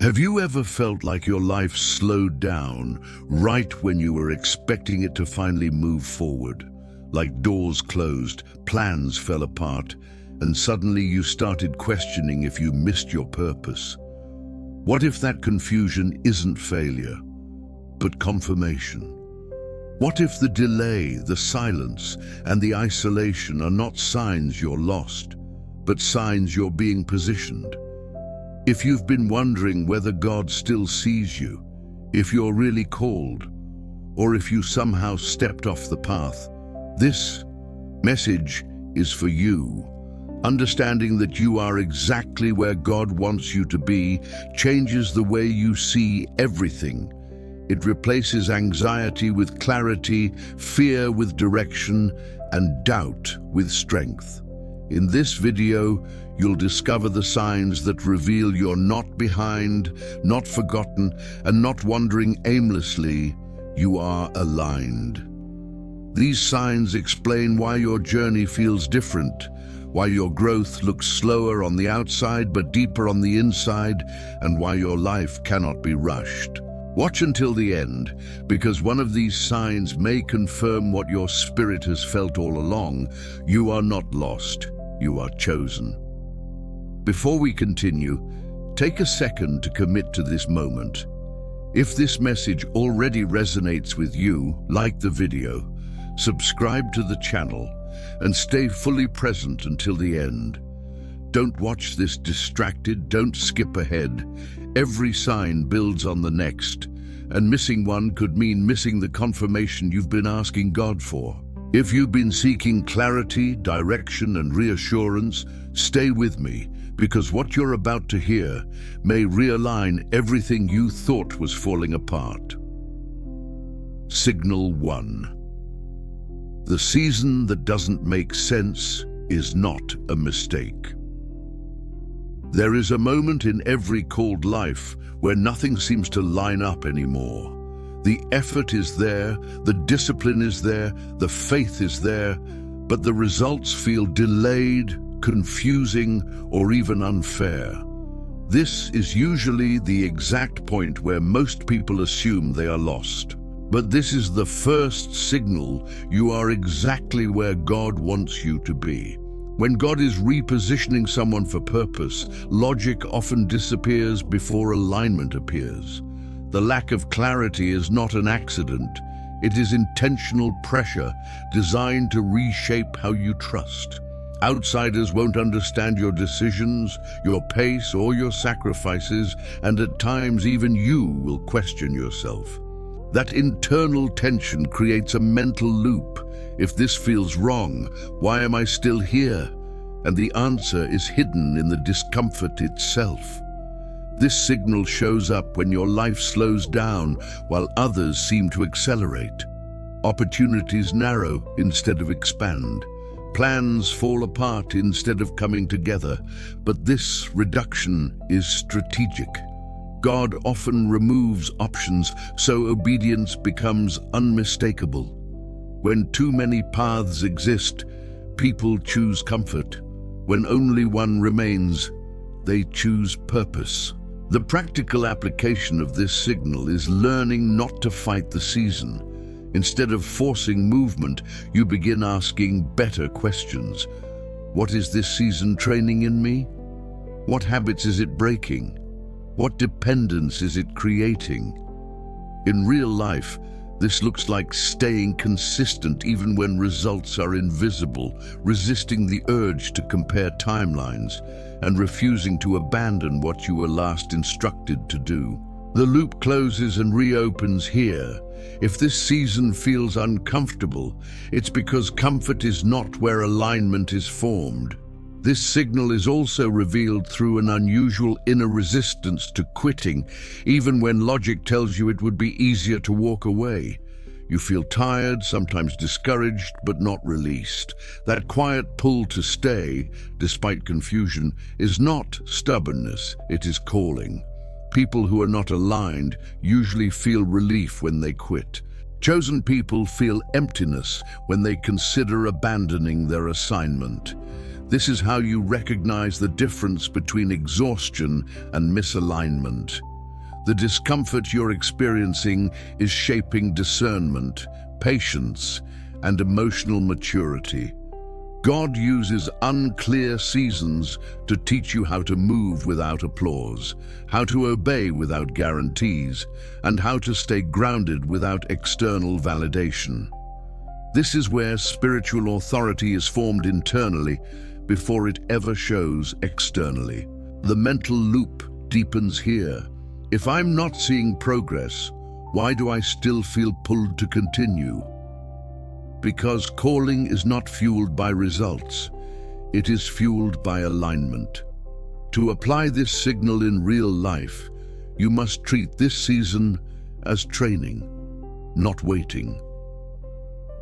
Have you ever felt like your life slowed down right when you were expecting it to finally move forward? Like doors closed, plans fell apart, and suddenly you started questioning if you missed your purpose. What if that confusion isn't failure, but confirmation? What if the delay, the silence, and the isolation are not signs you're lost, but signs you're being positioned? If you've been wondering whether God still sees you, if you're really called, or if you somehow stepped off the path, this message is for you. Understanding that you are exactly where God wants you to be changes the way you see everything. It replaces anxiety with clarity, fear with direction, and doubt with strength. In this video, you'll discover the signs that reveal you're not behind, not forgotten, and not wandering aimlessly. You are aligned. These signs explain why your journey feels different, why your growth looks slower on the outside but deeper on the inside, and why your life cannot be rushed. Watch until the end, because one of these signs may confirm what your spirit has felt all along. You are not lost, you are chosen. Before we continue, take a second to commit to this moment. If this message already resonates with you, like the video, subscribe to the channel, and stay fully present until the end. Don't watch this distracted, don't skip ahead. Every sign builds on the next, and missing one could mean missing the confirmation you've been asking God for. If you've been seeking clarity, direction, and reassurance, stay with me, because what you're about to hear may realign everything you thought was falling apart. Signal 1. The season that doesn't make sense is not a mistake. There is a moment in every called life where nothing seems to line up anymore. The effort is there, the discipline is there, the faith is there, but the results feel delayed, confusing, or even unfair. This is usually the exact point where most people assume they are lost. But this is the first signal you are exactly where God wants you to be. When God is repositioning someone for purpose, logic often disappears before alignment appears. The lack of clarity is not an accident. It is intentional pressure designed to reshape how you trust. Outsiders won't understand your decisions, your pace, or your sacrifices, and at times even you will question yourself. That internal tension creates a mental loop. If this feels wrong, why am I still here? And the answer is hidden in the discomfort itself. This signal shows up when your life slows down while others seem to accelerate. Opportunities narrow instead of expand. Plans fall apart instead of coming together. But this reduction is strategic. God often removes options so obedience becomes unmistakable. When too many paths exist, people choose comfort. When only one remains, they choose purpose. The practical application of this signal is learning not to fight the season. Instead of forcing movement, you begin asking better questions. What is this season training in me? What habits is it breaking? What dependence is it creating? In real life, this looks like staying consistent even when results are invisible, resisting the urge to compare timelines, and refusing to abandon what you were last instructed to do. The loop closes and reopens here. If this season feels uncomfortable, it's because comfort is not where alignment is formed. This signal is also revealed through an unusual inner resistance to quitting, even when logic tells you it would be easier to walk away. You feel tired, sometimes discouraged, but not released. That quiet pull to stay, despite confusion, is not stubbornness, it is calling. People who are not aligned usually feel relief when they quit. Chosen people feel emptiness when they consider abandoning their assignment. This is how you recognize the difference between exhaustion and misalignment. The discomfort you're experiencing is shaping discernment, patience, and emotional maturity. God uses unclear seasons to teach you how to move without applause, how to obey without guarantees, and how to stay grounded without external validation. This is where spiritual authority is formed internally before it ever shows externally. The mental loop deepens here. If I'm not seeing progress, why do I still feel pulled to continue? Because calling is not fueled by results, it is fueled by alignment. To apply this signal in real life, you must treat this season as training, not waiting.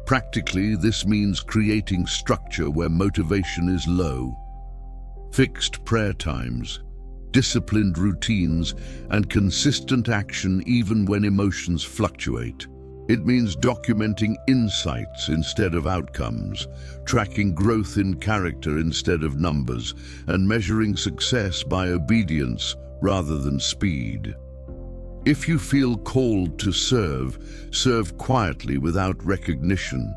Practically, this means creating structure where motivation is low, fixed prayer times, disciplined routines, and consistent action even when emotions fluctuate. It means documenting insights instead of outcomes, tracking growth in character instead of numbers, and measuring success by obedience rather than speed. If you feel called to serve, serve quietly without recognition.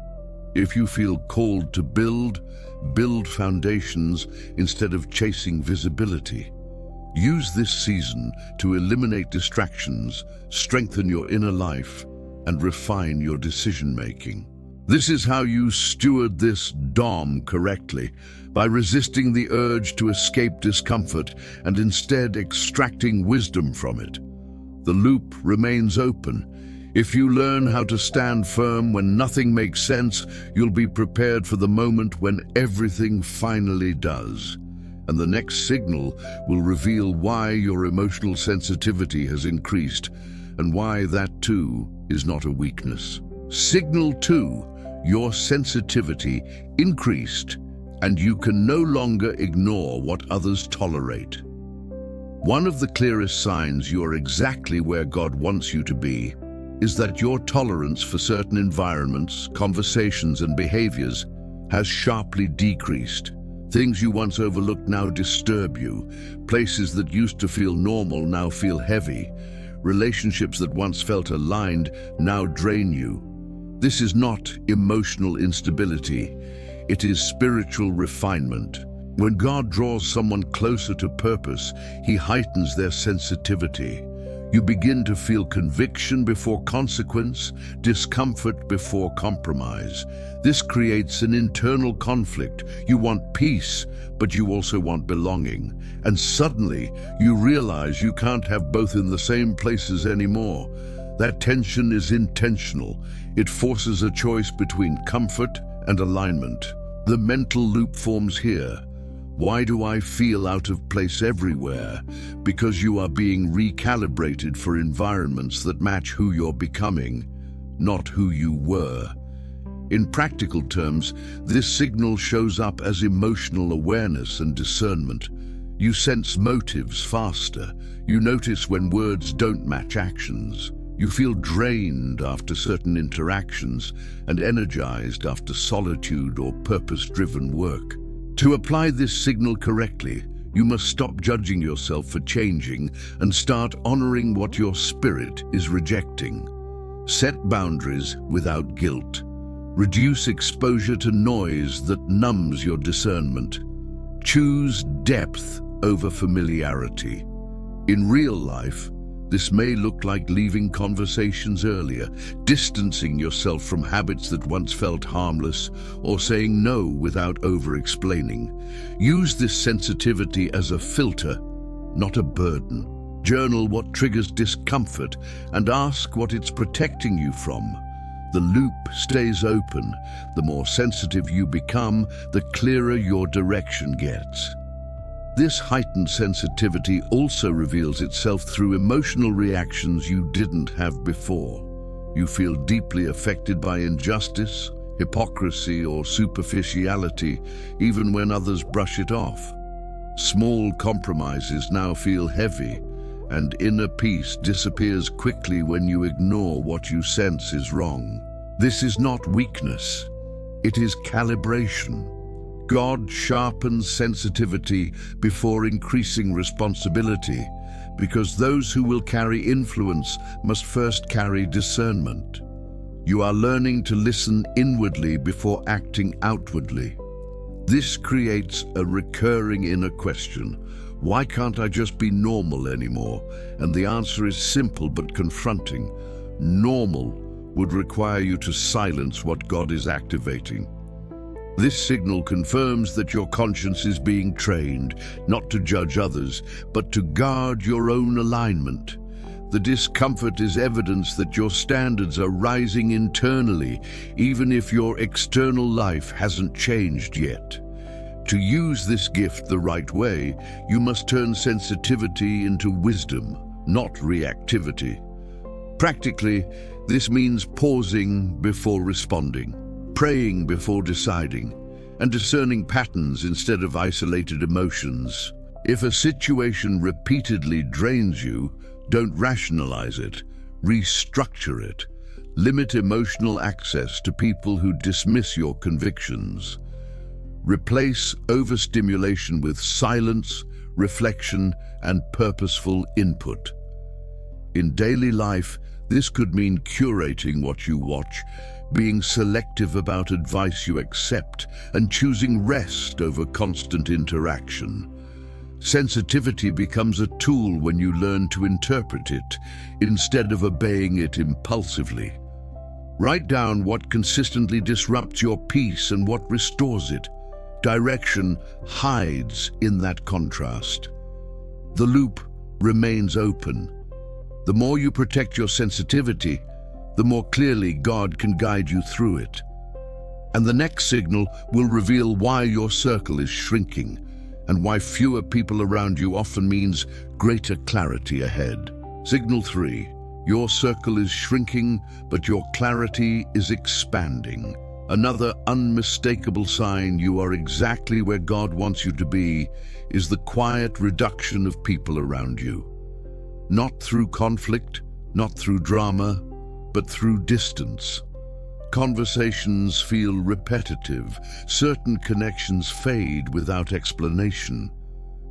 If you feel called to build, build foundations instead of chasing visibility. Use this season to eliminate distractions, strengthen your inner life, and refine your decision-making. This is how you steward this dom correctly, by resisting the urge to escape discomfort and instead extracting wisdom from it. The loop remains open. If you learn how to stand firm when nothing makes sense, you'll be prepared for the moment when everything finally does. And the next signal will reveal why your emotional sensitivity has increased and why that too is not a weakness. Signal 2, your sensitivity increased and you can no longer ignore what others tolerate. One of the clearest signs you're exactly where God wants you to be is that your tolerance for certain environments, conversations, and behaviors has sharply decreased. Things you once overlooked now disturb you. Places that used to feel normal now feel heavy. Relationships that once felt aligned now drain you. This is not emotional instability. It is spiritual refinement. When God draws someone closer to purpose, He heightens their sensitivity. You begin to feel conviction before consequence, discomfort before compromise. This creates an internal conflict. You want peace, but you also want belonging. And suddenly, you realize you can't have both in the same places anymore. That tension is intentional. It forces a choice between comfort and alignment. The mental loop forms here. Why do I feel out of place everywhere? Because you are being recalibrated for environments that match who you're becoming, not who you were. In practical terms, this signal shows up as emotional awareness and discernment. You sense motives faster. You notice when words don't match actions. You feel drained after certain interactions and energized after solitude or purpose-driven work. To apply this signal correctly, you must stop judging yourself for changing and start honoring what your spirit is rejecting. Set boundaries without guilt. Reduce exposure to noise that numbs your discernment. Choose depth over familiarity. In real life, this may look like leaving conversations earlier, distancing yourself from habits that once felt harmless, or saying no without over-explaining. Use this sensitivity as a filter, not a burden. Journal what triggers discomfort and ask what it's protecting you from. The loop stays open. The more sensitive you become, the clearer your direction gets. This heightened sensitivity also reveals itself through emotional reactions you didn't have before. You feel deeply affected by injustice, hypocrisy, or superficiality, even when others brush it off. Small compromises now feel heavy, and inner peace disappears quickly when you ignore what you sense is wrong. This is not weakness, it is calibration. God sharpens sensitivity before increasing responsibility, because those who will carry influence must first carry discernment. You are learning to listen inwardly before acting outwardly. This creates a recurring inner question: why can't I just be normal anymore? And the answer is simple but confronting. Normal would require you to silence what God is activating. This signal confirms that your conscience is being trained, not to judge others, but to guard your own alignment. The discomfort is evidence that your standards are rising internally, even if your external life hasn't changed yet. To use this gift the right way, you must turn sensitivity into wisdom, not reactivity. Practically, this means pausing before responding, praying before deciding, and discerning patterns instead of isolated emotions. If a situation repeatedly drains you, don't rationalize it, restructure it. Limit emotional access to people who dismiss your convictions. Replace overstimulation with silence, reflection, and purposeful input. In daily life, this could mean curating what you watch, being selective about advice you accept, and choosing rest over constant interaction. Sensitivity becomes a tool when you learn to interpret it, instead of obeying it impulsively. Write down what consistently disrupts your peace and what restores it. Direction hides in that contrast. The loop remains open. The more you protect your sensitivity, the more clearly God can guide you through it. And the next signal will reveal why your circle is shrinking, and why fewer people around you often means greater clarity ahead. Signal 3. Your circle is shrinking, but your clarity is expanding. Another unmistakable sign you are exactly where God wants you to be is the quiet reduction of people around you. Not through conflict, not through drama, but through distance. Conversations feel repetitive. Certain connections fade without explanation.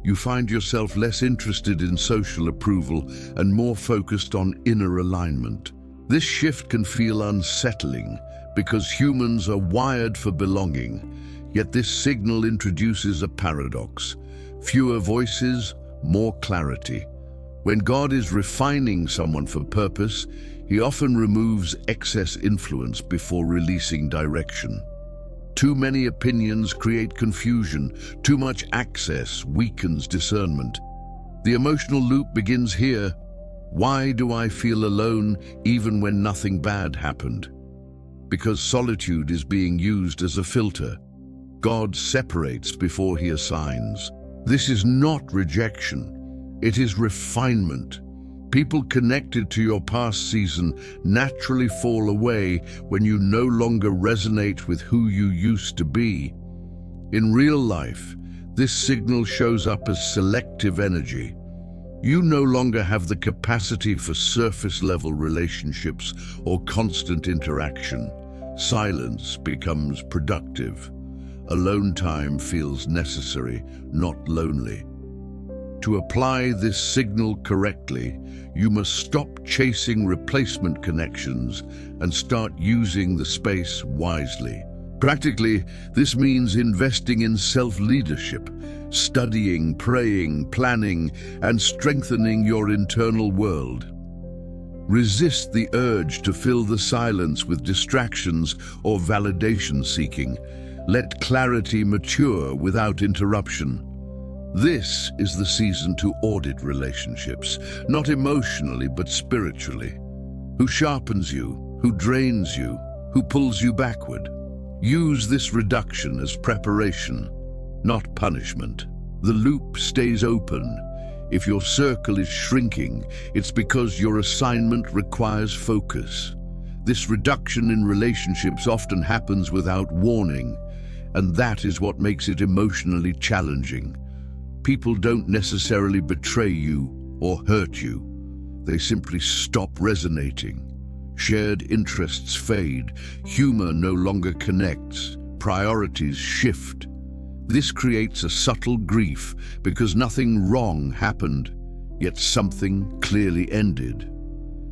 You find yourself less interested in social approval and more focused on inner alignment. This shift can feel unsettling because humans are wired for belonging, yet this signal introduces a paradox. Fewer voices, more clarity. When God is refining someone for purpose, He often removes excess influence before releasing direction. Too many opinions create confusion. Too much access weakens discernment. The emotional loop begins here. Why do I feel alone even when nothing bad happened? Because solitude is being used as a filter. God separates before He assigns. This is not rejection. It is refinement. People connected to your past season naturally fall away when you no longer resonate with who you used to be. In real life, this signal shows up as selective energy. You no longer have the capacity for surface-level relationships or constant interaction. Silence becomes productive. Alone time feels necessary, not lonely. To apply this signal correctly, you must stop chasing replacement connections and start using the space wisely. Practically, this means investing in self-leadership, studying, praying, planning, and strengthening your internal world. Resist the urge to fill the silence with distractions or validation seeking. Let clarity mature without interruption. This is the season to audit relationships, not emotionally but spiritually. Who sharpens you? Who drains you? Who pulls you backward? Use this reduction as preparation, not punishment. The loop stays open. If your circle is shrinking, it's because your assignment requires focus. This reduction in relationships often happens without warning, and that is what makes it emotionally challenging. People don't necessarily betray you or hurt you. They simply stop resonating. Shared interests fade. Humor no longer connects. Priorities shift. This creates a subtle grief because nothing wrong happened, yet something clearly ended.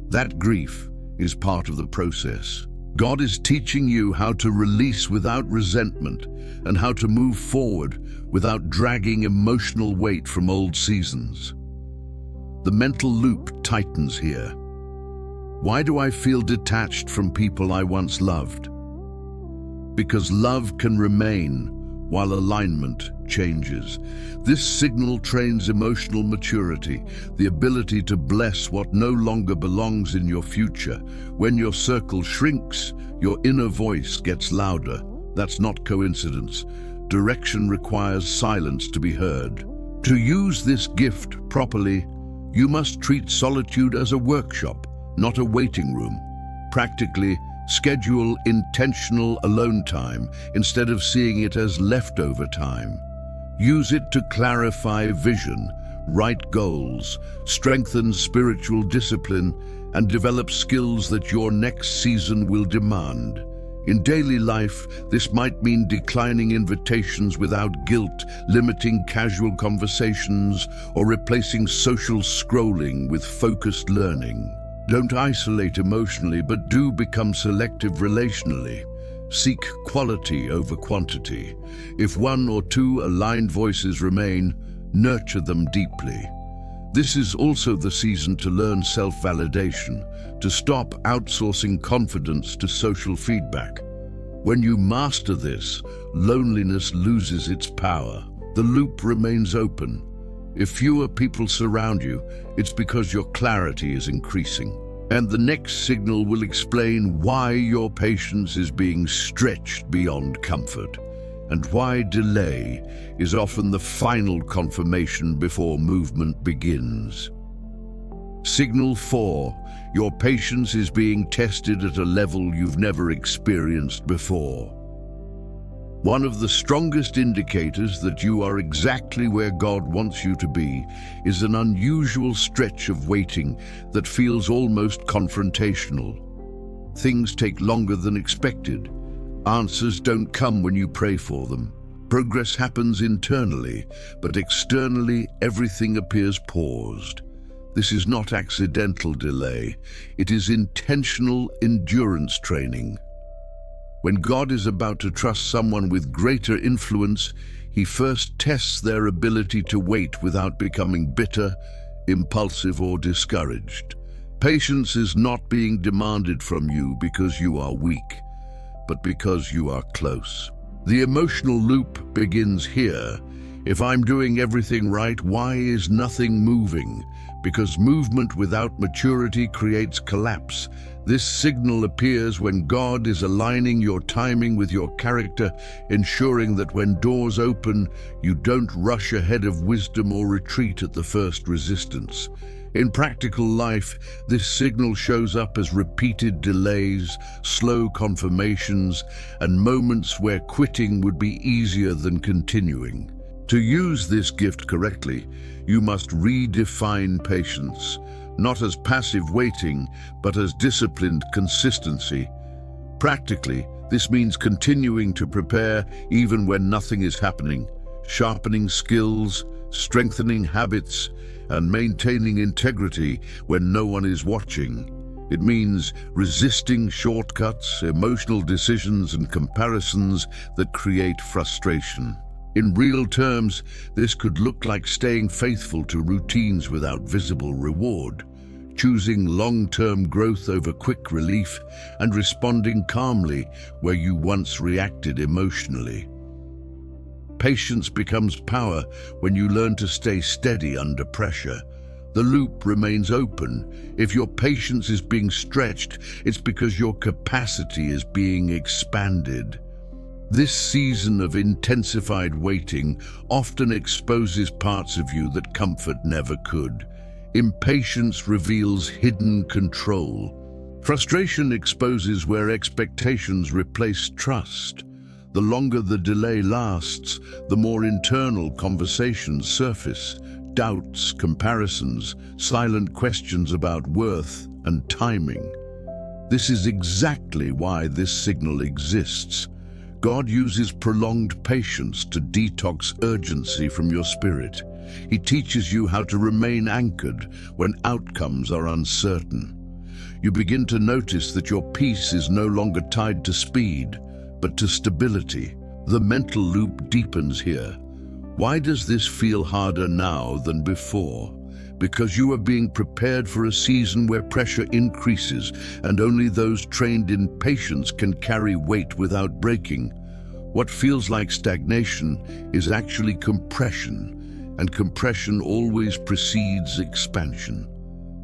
That grief is part of the process. God is teaching you how to release without resentment and how to move forward without dragging emotional weight from old seasons. The mental loop tightens here. Why do I feel detached from people I once loved? Because love can remain while alignment changes. This signal trains emotional maturity, the ability to bless what no longer belongs in your future. When your circle shrinks, your inner voice gets louder. That's not coincidence. Direction requires silence to be heard. To use this gift properly, you must treat solitude as a workshop, not a waiting room. Practically, schedule intentional alone time instead of seeing it as leftover time. Use it to clarify vision, write goals, strengthen spiritual discipline, and develop skills that your next season will demand. In daily life, this might mean declining invitations without guilt, limiting casual conversations, or replacing social scrolling with focused learning. Don't isolate emotionally, but do become selective relationally. Seek quality over quantity. If one or two aligned voices remain, nurture them deeply. This is also the season to learn self-validation, to stop outsourcing confidence to social feedback. When you master this, loneliness loses its power. The loop remains open. If fewer people surround you, it's because your clarity is increasing. And the next signal will explain why your patience is being stretched beyond comfort, and why delay is often the final confirmation before movement begins. Signal 4. Your patience is being tested at a level you've never experienced before. One of the strongest indicators that you are exactly where God wants you to be is an unusual stretch of waiting that feels almost confrontational. Things take longer than expected. Answers don't come when you pray for them. Progress happens internally, but externally everything appears paused. This is not accidental delay. It is intentional endurance training. When God is about to trust someone with greater influence, He first tests their ability to wait without becoming bitter, impulsive, or discouraged. Patience is not being demanded from you because you are weak, but because you are close. The emotional loop begins here. If I'm doing everything right, why is nothing moving? Because movement without maturity creates collapse. This signal appears when God is aligning your timing with your character, ensuring that when doors open, you don't rush ahead of wisdom or retreat at the first resistance. In practical life, this signal shows up as repeated delays, slow confirmations, and moments where quitting would be easier than continuing. To use this gift correctly, you must redefine patience, not as passive waiting, but as disciplined consistency. Practically, this means continuing to prepare even when nothing is happening, sharpening skills, strengthening habits, and maintaining integrity when no one is watching. It means resisting shortcuts, emotional decisions, and comparisons that create frustration. In real terms, this could look like staying faithful to routines without visible reward, choosing long-term growth over quick relief, and responding calmly where you once reacted emotionally. Patience becomes power when you learn to stay steady under pressure. The loop remains open. If your patience is being stretched, it's because your capacity is being expanded. This season of intensified waiting often exposes parts of you that comfort never could. Impatience reveals hidden control. Frustration exposes where expectations replace trust. The longer the delay lasts, the more internal conversations surface. Doubts, comparisons, silent questions about worth and timing. This is exactly why this signal exists. God uses prolonged patience to detox urgency from your spirit. He teaches you how to remain anchored when outcomes are uncertain. You begin to notice that your peace is no longer tied to speed, but to stability. The mental loop deepens here. Why does this feel harder now than before? Because you are being prepared for a season where pressure increases, and only those trained in patience can carry weight without breaking. What feels like stagnation is actually compression, and compression always precedes expansion.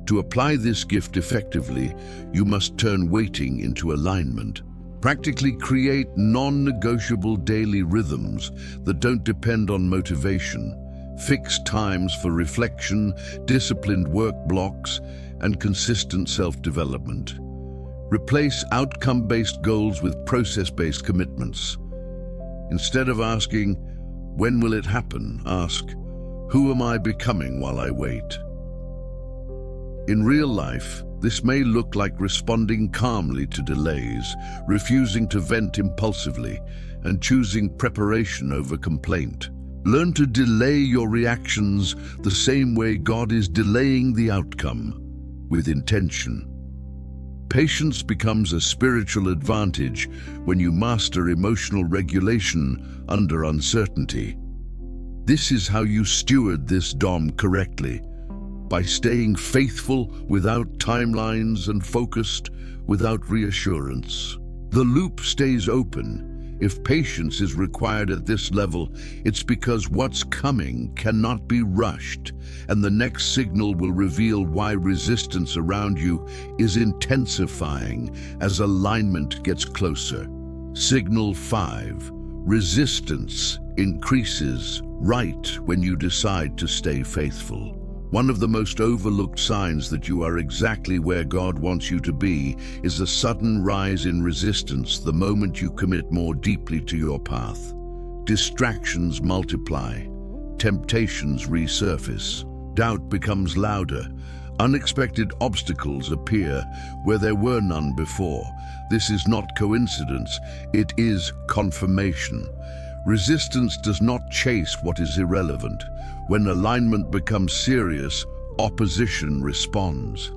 To apply this gift effectively, you must turn waiting into alignment. Practically create non-negotiable daily rhythms that don't depend on motivation. Fixed times for reflection, disciplined work blocks, and consistent self-development. Replace outcome-based goals with process-based commitments. Instead of asking, "When will it happen?" ask, "Who am I becoming while I wait?" In real life, this may look like responding calmly to delays, refusing to vent impulsively, and choosing preparation over complaint. Learn to delay your reactions the same way God is delaying the outcome, with intention. Patience becomes a spiritual advantage when you master emotional regulation under uncertainty. This is how you steward this DOM correctly, by staying faithful without timelines and focused without reassurance. The loop stays open. If patience is required at this level, it's because what's coming cannot be rushed, and the next signal will reveal why resistance around you is intensifying as alignment gets closer. Signal 5. Resistance increases right when you decide to stay faithful. One of the most overlooked signs that you are exactly where God wants you to be is a sudden rise in resistance the moment you commit more deeply to your path. Distractions multiply, temptations resurface, doubt becomes louder, unexpected obstacles appear where there were none before. This is not coincidence, it is confirmation. Resistance does not chase what is irrelevant. When alignment becomes serious, opposition responds.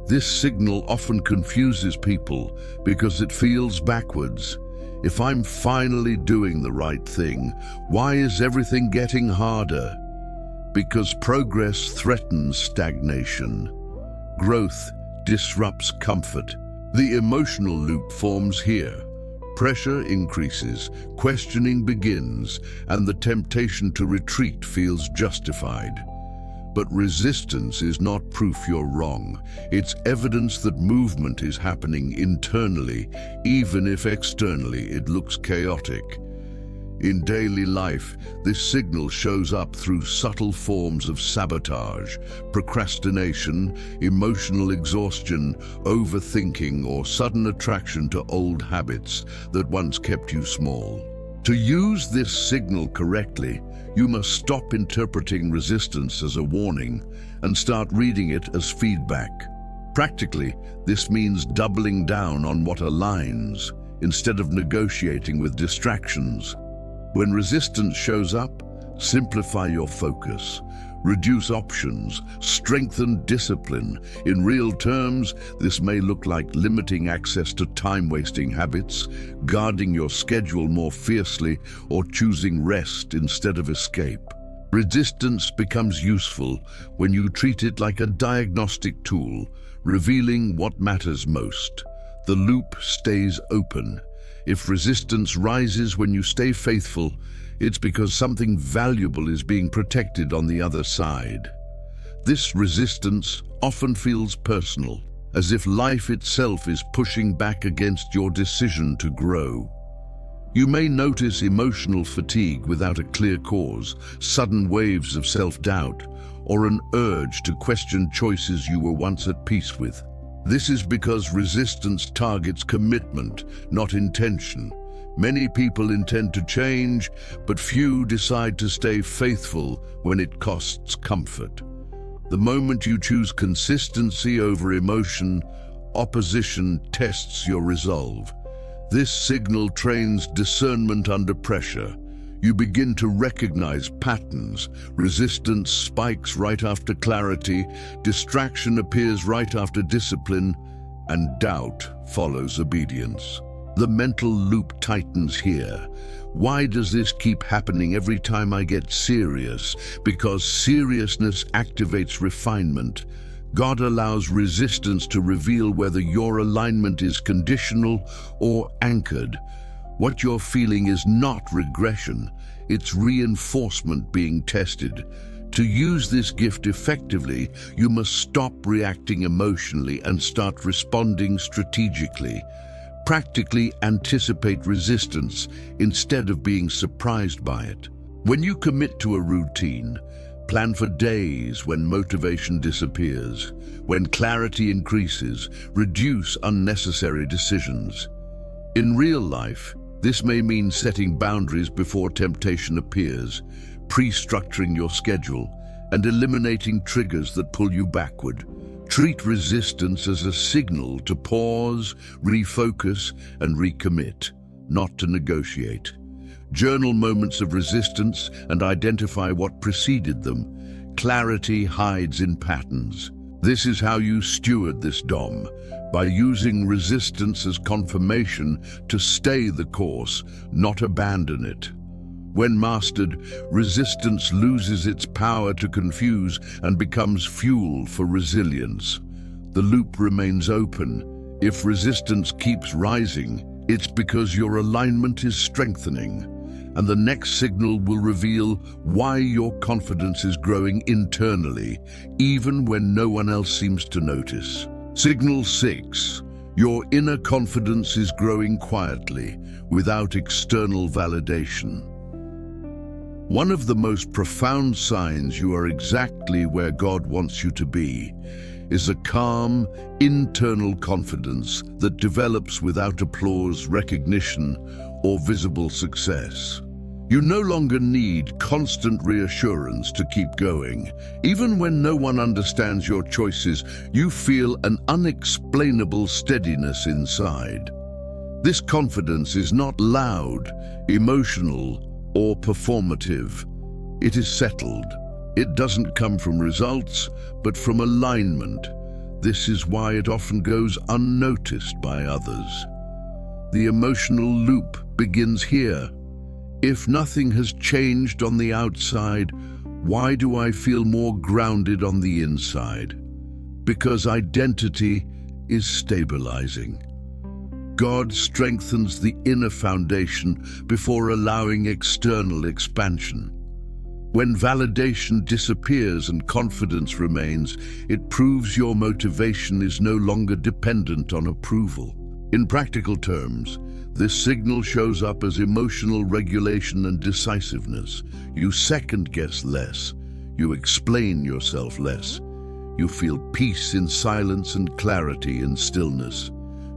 This signal often confuses people because it feels backwards. If I'm finally doing the right thing, why is everything getting harder? Because progress threatens stagnation. Growth disrupts comfort. The emotional loop forms here. Pressure increases, questioning begins, and the temptation to retreat feels justified. But resistance is not proof you're wrong. It's evidence that movement is happening internally, even if externally it looks chaotic. In daily life, this signal shows up through subtle forms of sabotage, procrastination, emotional exhaustion, overthinking, or sudden attraction to old habits that once kept you small. To use this signal correctly, you must stop interpreting resistance as a warning and start reading it as feedback. Practically, this means doubling down on what aligns instead of negotiating with distractions. When resistance shows up, simplify your focus, reduce options, strengthen discipline. In real terms, this may look like limiting access to time-wasting habits, guarding your schedule more fiercely, or choosing rest instead of escape. Resistance becomes useful when you treat it like a diagnostic tool, revealing what matters most. The loop stays open. If resistance rises when you stay faithful, it's because something valuable is being protected on the other side. This resistance often feels personal, as if life itself is pushing back against your decision to grow. You may notice emotional fatigue without a clear cause, sudden waves of self-doubt, or an urge to question choices you were once at peace with. This is because resistance targets commitment, not intention. Many people intend to change, but few decide to stay faithful when it costs comfort. The moment you choose consistency over emotion, opposition tests your resolve. This signal trains discernment under pressure. You begin to recognize patterns. Resistance spikes right after clarity, distraction appears right after discipline, and doubt follows obedience. The mental loop tightens here. Why does this keep happening every time I get serious? Because seriousness activates refinement. God allows resistance to reveal whether your alignment is conditional or anchored. What you're feeling is not regression, it's reinforcement being tested. To use this gift effectively, you must stop reacting emotionally and start responding strategically. Practically anticipate resistance instead of being surprised by it. When you commit to a routine, plan for days when motivation disappears. When clarity increases, reduce unnecessary decisions. In real life, this may mean setting boundaries before temptation appears, pre-structuring your schedule, and eliminating triggers that pull you backward. Treat resistance as a signal to pause, refocus, and recommit, not to negotiate. Journal moments of resistance and identify what preceded them. Clarity hides in patterns. This is how you steward this DOM, by using resistance as confirmation to stay the course, not abandon it. When mastered, resistance loses its power to confuse and becomes fuel for resilience. The loop remains open. If resistance keeps rising, it's because your alignment is strengthening, and the next signal will reveal why your confidence is growing internally, even when no one else seems to notice. Signal 6. Your inner confidence is growing quietly, without external validation. One of the most profound signs you are exactly where God wants you to be is a calm, internal confidence that develops without applause, recognition, or visible success. You no longer need constant reassurance to keep going. Even when no one understands your choices, you feel an unexplainable steadiness inside. This confidence is not loud, emotional, or performative. It is settled. It doesn't come from results, but from alignment. This is why it often goes unnoticed by others. The emotional loop begins here. If nothing has changed on the outside, why do I feel more grounded on the inside? Because identity is stabilizing. God strengthens the inner foundation before allowing external expansion. When validation disappears and confidence remains, it proves your motivation is no longer dependent on approval. In practical terms, this signal shows up as emotional regulation and decisiveness. You second-guess less. You explain yourself less. You feel peace in silence and clarity in stillness.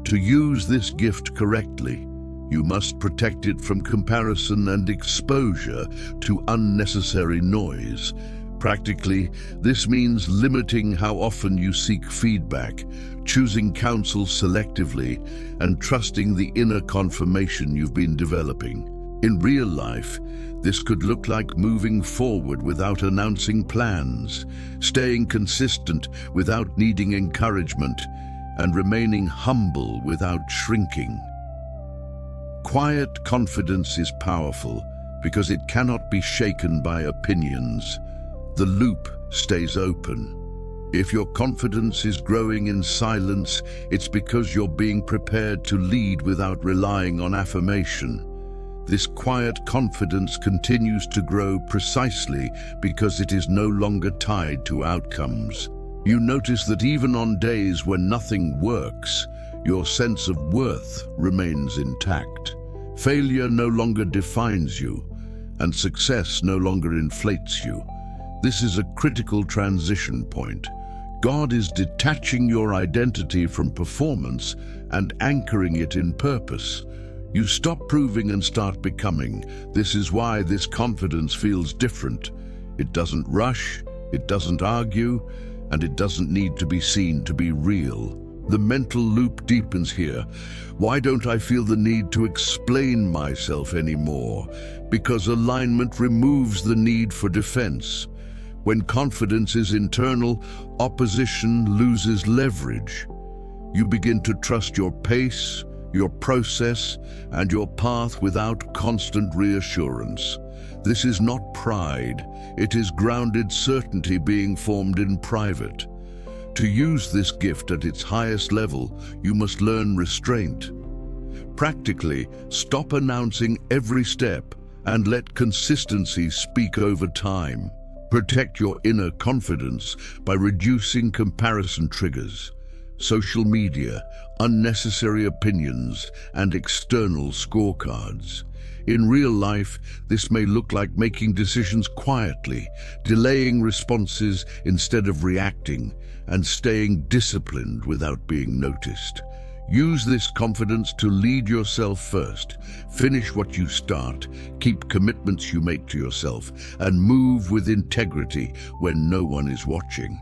To use this gift correctly, you must protect it from comparison and exposure to unnecessary noise. Practically, this means limiting how often you seek feedback, choosing counsel selectively, and trusting the inner confirmation you've been developing. In real life, this could look like moving forward without announcing plans, staying consistent without needing encouragement, and remaining humble without shrinking. Quiet confidence is powerful because it cannot be shaken by opinions. The loop stays open. If your confidence is growing in silence, it's because you're being prepared to lead without relying on affirmation. This quiet confidence continues to grow precisely because it is no longer tied to outcomes. You notice that even on days when nothing works, your sense of worth remains intact. Failure no longer defines you, and success no longer inflates you. This is a critical transition point. God is detaching your identity from performance and anchoring it in purpose. You stop proving and start becoming. This is why this confidence feels different. It doesn't rush, it doesn't argue, and it doesn't need to be seen to be real. The mental loop deepens here. Why don't I feel the need to explain myself anymore? Because alignment removes the need for defense. When confidence is internal, opposition loses leverage. You begin to trust your pace, your process, and your path without constant reassurance. This is not pride, it is grounded certainty being formed in private. To use this gift at its highest level, you must learn restraint. Practically, stop announcing every step and let consistency speak over time. Protect your inner confidence by reducing comparison triggers, social media, unnecessary opinions, and external scorecards. In real life, this may look like making decisions quietly, delaying responses instead of reacting, and staying disciplined without being noticed. Use this confidence to lead yourself first. Finish what you start, keep commitments you make to yourself, and move with integrity when no one is watching.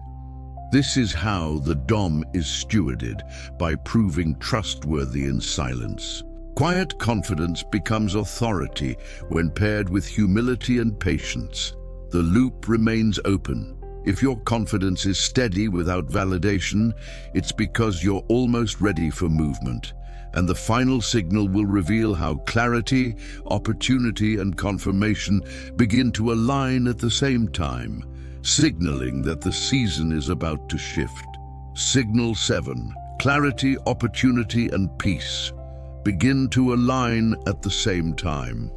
This is how the Dom is stewarded, by proving trustworthy in silence. Quiet confidence becomes authority when paired with humility and patience. The loop remains open. If your confidence is steady without validation, it's because you're almost ready for movement. And the final signal will reveal how clarity, opportunity, and confirmation begin to align at the same time, signaling that the season is about to shift. Signal 7. Clarity, opportunity, and peace begin to align at the same time.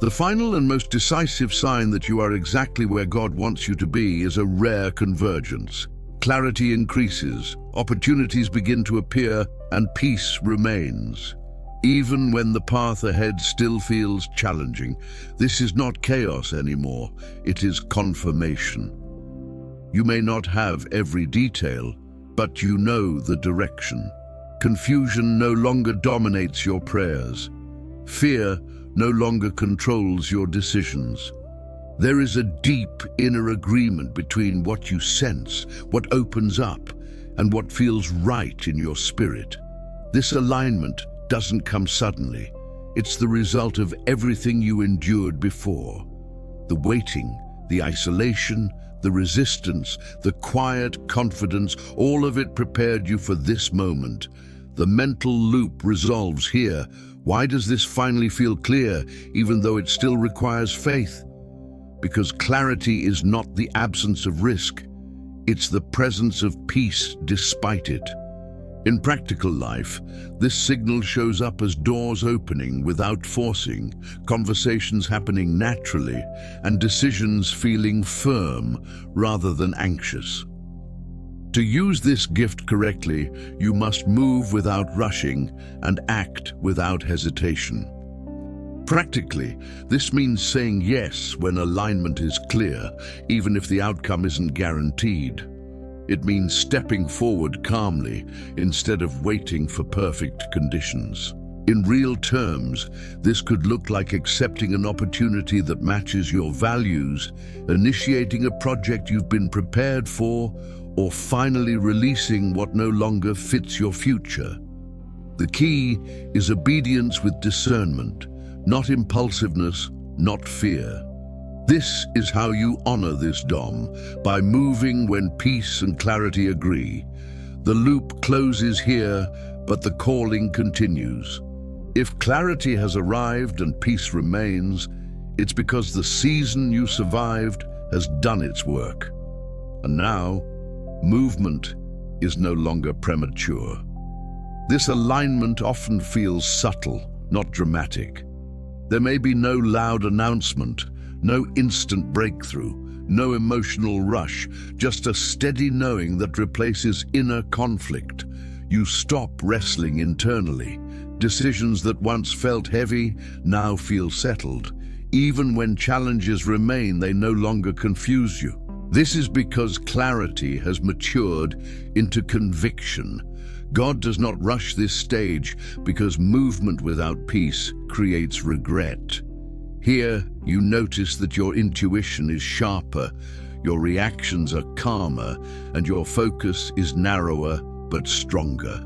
The final and most decisive sign that you are exactly where God wants you to be is a rare convergence. Clarity increases, opportunities begin to appear, and peace remains. Even when the path ahead still feels challenging, this is not chaos anymore, it is confirmation. You may not have every detail, but you know the direction. Confusion no longer dominates your prayers. Fear no longer controls your decisions. There is a deep inner agreement between what you sense, what opens up, and what feels right in your spirit. This alignment doesn't come suddenly. It's the result of everything you endured before. The waiting, the isolation, the resistance, the quiet confidence, all of it prepared you for this moment. The mental loop resolves here. Why does this finally feel clear, even though it still requires faith? Because clarity is not the absence of risk. It's the presence of peace despite it. In practical life, this signal shows up as doors opening without forcing, conversations happening naturally, and decisions feeling firm rather than anxious. To use this gift correctly, you must move without rushing and act without hesitation. Practically, this means saying yes when alignment is clear, even if the outcome isn't guaranteed. It means stepping forward calmly instead of waiting for perfect conditions. In real terms, this could look like accepting an opportunity that matches your values, initiating a project you've been prepared for, or finally releasing what no longer fits your future. The key is obedience with discernment, not impulsiveness, not fear. This is how you honor this Dom, by moving when peace and clarity agree. The loop closes here, but the calling continues. If clarity has arrived and peace remains, it's because the season you survived has done its work. And now, movement is no longer premature. This alignment often feels subtle, not dramatic. There may be no loud announcement, no instant breakthrough, no emotional rush, just a steady knowing that replaces inner conflict. You stop wrestling internally. Decisions that once felt heavy now feel settled. Even when challenges remain, they no longer confuse you. This is because clarity has matured into conviction. God does not rush this stage because movement without peace creates regret. Here, you notice that your intuition is sharper, your reactions are calmer, and your focus is narrower but stronger.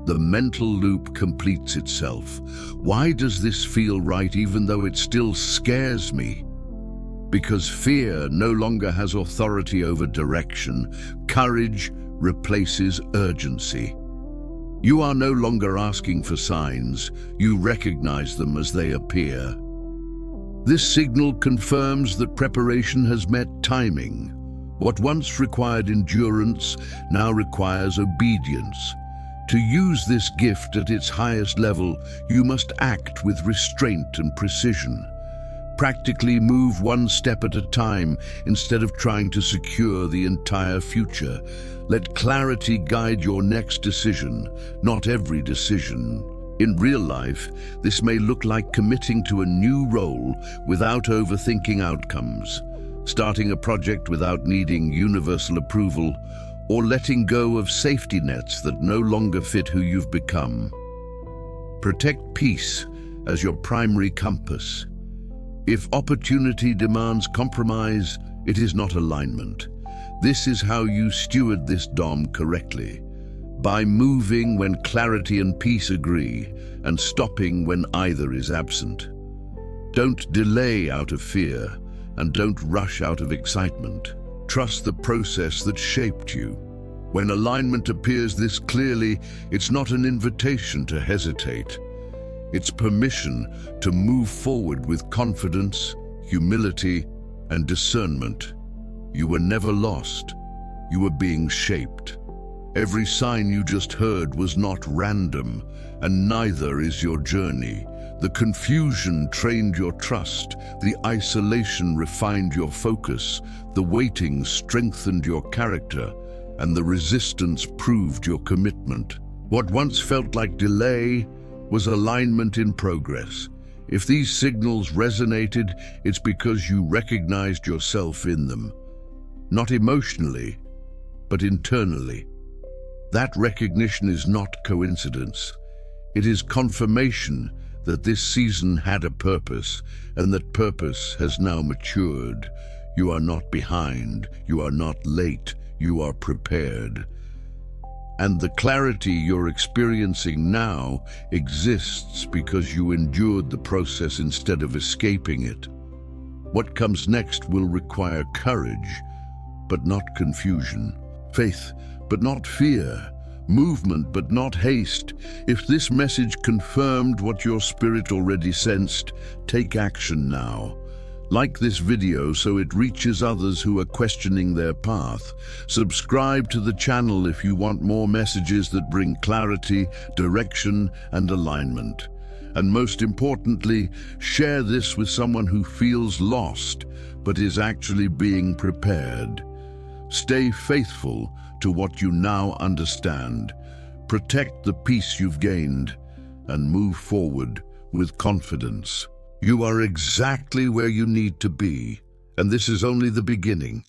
The mental loop completes itself. Why does this feel right even though it still scares me? Because fear no longer has authority over direction. Courage replaces urgency. You are no longer asking for signs. You recognize them as they appear. This signal confirms that preparation has met timing. What once required endurance now requires obedience. To use this gift at its highest level, you must act with restraint and precision. Practically move one step at a time instead of trying to secure the entire future. Let clarity guide your next decision, not every decision. In real life, this may look like committing to a new role without overthinking outcomes, starting a project without needing universal approval, or letting go of safety nets that no longer fit who you've become. Protect peace as your primary compass. If opportunity demands compromise, it is not alignment. This is how you steward this dom correctly, by moving when clarity and peace agree, and stopping when either is absent. Don't delay out of fear, and don't rush out of excitement. Trust the process that shaped you. When alignment appears this clearly, it's not an invitation to hesitate. It's permission to move forward with confidence, humility, and discernment. You were never lost. You were being shaped. Every sign you just heard was not random, and neither is your journey. The confusion trained your trust, the isolation refined your focus, the waiting strengthened your character, and the resistance proved your commitment. What once felt like delay was alignment in progress. If these signals resonated, it's because you recognized yourself in them. Not emotionally, but internally. That recognition is not coincidence. It is confirmation that this season had a purpose, and that purpose has now matured. You are not behind, you are not late, you are prepared. And the clarity you're experiencing now exists because you endured the process instead of escaping it. What comes next will require courage, but not confusion. Faith, but not fear. Movement, but not haste. If this message confirmed what your spirit already sensed, take action now. Like this video so it reaches others who are questioning their path. Subscribe to the channel if you want more messages that bring clarity, direction, and alignment. And most importantly, share this with someone who feels lost, but is actually being prepared. Stay faithful to what you now understand. Protect the peace you've gained, and move forward with confidence. You are exactly where you need to be, and this is only the beginning.